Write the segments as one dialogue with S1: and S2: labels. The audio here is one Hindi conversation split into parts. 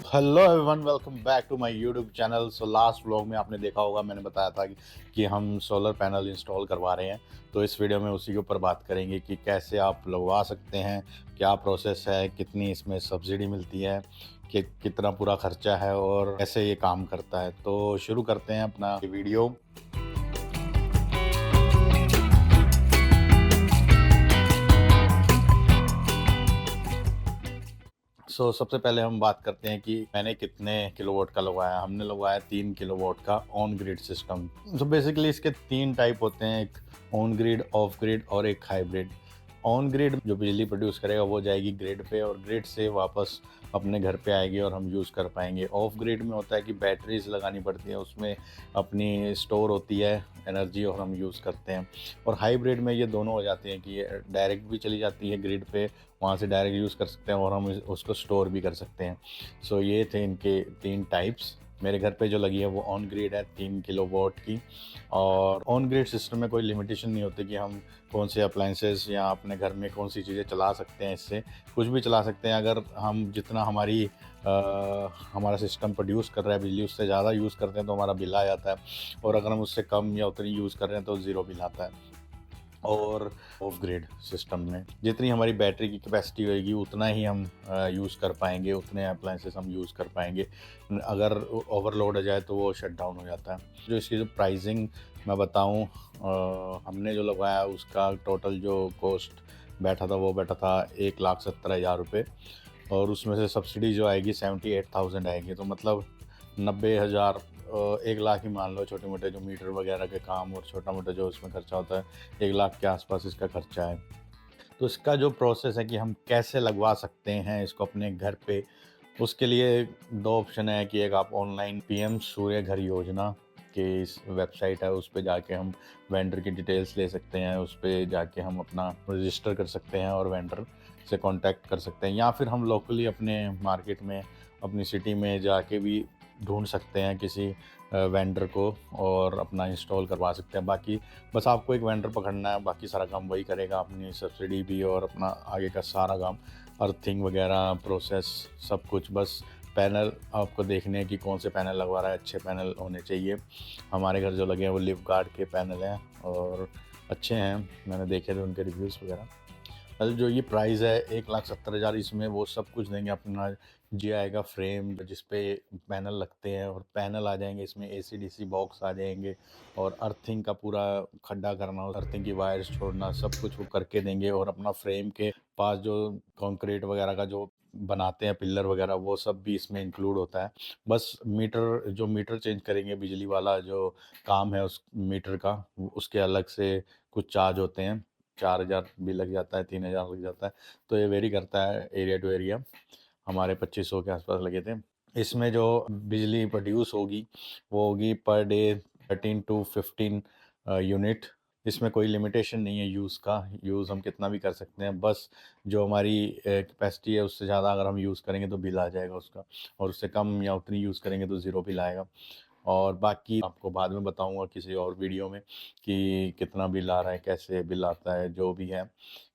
S1: Hello everyone, welcome back to my YouTube channel. Last vlog में आपने देखा होगा, मैंने बताया था कि हम सोलर पैनल इंस्टॉल करवा रहे हैं। तो इस वीडियो में उसी के ऊपर बात करेंगे कि कैसे आप लगवा सकते हैं, क्या प्रोसेस है, कितनी इसमें सब्सिडी मिलती है, कि कितना पूरा खर्चा है और कैसे ये काम करता है। तो शुरू करते हैं अपना वीडियो। सबसे पहले हम बात करते हैं कि मैंने कितने किलोवाट का लगवाया। हमने लगवाया 3 किलोवाट का ऑन ग्रिड सिस्टम। बेसिकली इसके 3 टाइप होते हैं, एक ऑन ग्रिड, ऑफ ग्रिड और एक हाइब्रिड। ऑन ग्रिड जो बिजली प्रोड्यूस करेगा वो जाएगी ग्रिड पे और ग्रिड से वापस अपने घर पे आएगी और हम यूज़ कर पाएंगे। ऑफ ग्रिड में होता है कि बैटरीज लगानी पड़ती है, उसमें अपनी स्टोर होती है एनर्जी और हम यूज़ करते हैं। और हाइब्रिड में ये दोनों हो जाती हैं कि ये डायरेक्ट भी चली जाती है ग्रिड पे, वहाँ से डायरेक्ट यूज़ कर सकते हैं और हम उसको स्टोर भी कर सकते हैं। ये थे इनके 3 टाइप्स। मेरे घर पे जो लगी है वो ऑन ग्रिड है 3 किलोवाट की। और ऑन ग्रिड सिस्टम में कोई लिमिटेशन नहीं होती कि हम कौन से अप्लाइंसेस या अपने घर में कौन सी चीज़ें चला सकते हैं। इससे कुछ भी चला सकते हैं। अगर हम जितना हमारा सिस्टम प्रोड्यूस कर रहा है बिजली, उससे ज़्यादा यूज़ करते हैं तो हमारा बिल आ जाता है, और अगर हम उससे कम या उतनी यूज़ कर रहे हैं तो ज़ीरो बिल आता है। और ऑफ ग्रिड सिस्टम में जितनी हमारी बैटरी की कैपेसिटी होएगी उतना ही हम यूज़ कर पाएंगे, उतने अप्लाइंसेस हम यूज़ कर पाएंगे। अगर ओवरलोड हो जाए तो वो शट डाउन हो जाता है। जो इसकी जो प्राइसिंग मैं बताऊं, हमने जो लगवाया उसका टोटल जो कॉस्ट बैठा था 1,70,000 रुपये। और उसमें से सब्सिडी जो आएगी 78,000 आएगी। तो मतलब 90,000, 1 लाख ही मान लो। छोटे मोटे जो मीटर वगैरह के काम और छोटा मोटा जो उसमें खर्चा होता है, 1 लाख के आसपास इसका खर्चा है। तो इसका जो प्रोसेस है कि हम कैसे लगवा सकते हैं इसको अपने घर पे, उसके लिए 2 ऑप्शन है कि एक आप ऑनलाइन पीएम सूर्य घर योजना के इस वेबसाइट है, उस पे जाके हम वेंडर की डिटेल्स ले सकते हैं। उस पे जाके हम अपना रजिस्टर कर सकते हैं और वेंडर से कांटेक्ट कर सकते हैं, या फिर हम लोकली अपने मार्केट में, अपनी सिटी में जाके भी ढूंढ सकते हैं किसी वेंडर को और अपना इंस्टॉल करवा सकते हैं। बाकी बस आपको एक वेंडर पकड़ना है, बाकी सारा काम वही करेगा, अपनी सब्सिडी भी और अपना आगे का सारा काम, अर्थिंग वगैरह प्रोसेस सब कुछ। बस पैनल आपको देखने हैं कि कौन से पैनल लगवा रहा है, अच्छे पैनल होने चाहिए। हमारे घर जो लगे हैं वो लिव गार्ड के पैनल हैं और अच्छे हैं, मैंने देखे थे उनके रिव्यूज़ वगैरह। जो ये प्राइस है 1,70,000, इसमें वो सब कुछ देंगे। अपना ये आएगा फ्रेम जिस पे पैनल लगते हैं, और पैनल आ जाएंगे इसमें, AC/DC बॉक्स आ जाएंगे, और अर्थिंग का पूरा खड्डा करना, अर्थिंग की वायर्स छोड़ना, सब कुछ वो करके देंगे। और अपना फ्रेम के पास जो कंक्रीट वगैरह का जो बनाते हैं पिलर वगैरह, वो सब भी इसमें इंक्लूड होता है। बस मीटर चेंज करेंगे, बिजली वाला जो काम है उस मीटर का, उसके अलग से कुछ चार्ज होते हैं। 4,000 भी लग जाता है, 3,000 लग जाता है। तो ये वेरी करता है एरिया टू एरिया। हमारे 2500 के आसपास लगे थे। इसमें जो बिजली प्रोड्यूस होगी वो होगी पर डे 13 टू 15 यूनिट। इसमें कोई लिमिटेशन नहीं है यूज़ का, यूज़ हम कितना भी कर सकते हैं। बस जो हमारी कैपेसिटी है उससे ज़्यादा अगर हम यूज़ करेंगे तो बिल आ जाएगा उसका, और उससे कम या उतनी यूज़ करेंगे तो ज़ीरो बिल आएगा। और बाकी आपको बाद में बताऊंगा किसी और वीडियो में कि कितना बिल आ रहा है, कैसे बिल आता है, जो भी है,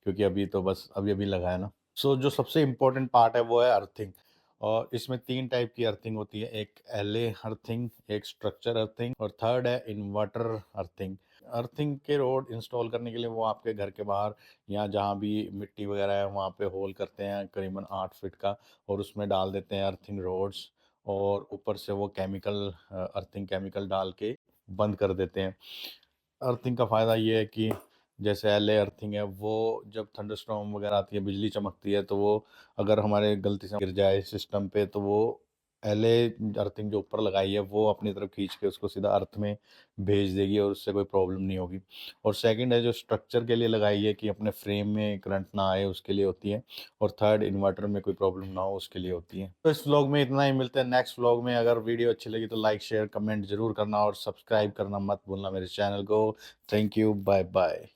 S1: क्योंकि अभी तो बस अभी अभी लगा है ना। जो सबसे इम्पोर्टेंट पार्ट है वो है अर्थिंग। और इसमें 3 टाइप की अर्थिंग होती है, एक LA अर्थिंग, एक स्ट्रक्चर अर्थिंग, और थर्ड है इन्वर्टर अर्थिंग। अर्थिंग के रोड इंस्टॉल करने के लिए वो आपके घर के बाहर या जहाँ भी मिट्टी वगैरह है वहाँ पे होल करते हैं करीबन 8 फीट का, और उसमें डाल देते हैं अर्थिंग रोड्स, और ऊपर से वो अर्थिंग केमिकल डाल के बंद कर देते हैं। अर्थिंग का फ़ायदा ये है कि जैसे LA अर्थिंग है, वो जब थंडरस्टॉर्म वगैरह आती है, बिजली चमकती है, तो वो अगर हमारे गलती से गिर जाए सिस्टम पे, तो वो LA अर्थिंग जो ऊपर लगाई है वो अपनी तरफ खींच के उसको सीधा अर्थ में भेज देगी और उससे कोई प्रॉब्लम नहीं होगी। और सेकंड है जो स्ट्रक्चर के लिए लगाई है कि अपने फ्रेम में करंट ना आए, उसके लिए होती है। और थर्ड इन्वर्टर में कोई प्रॉब्लम ना हो, उसके लिए होती है। तो इस व्लॉग में इतना ही, मिलते हैं नेक्स्ट व्लॉग में। अगर वीडियो अच्छी लगी तो लाइक शेयर कमेंट जरूर करना और सब्सक्राइब करना मत भूलना मेरे चैनल को। Thank you, bye bye.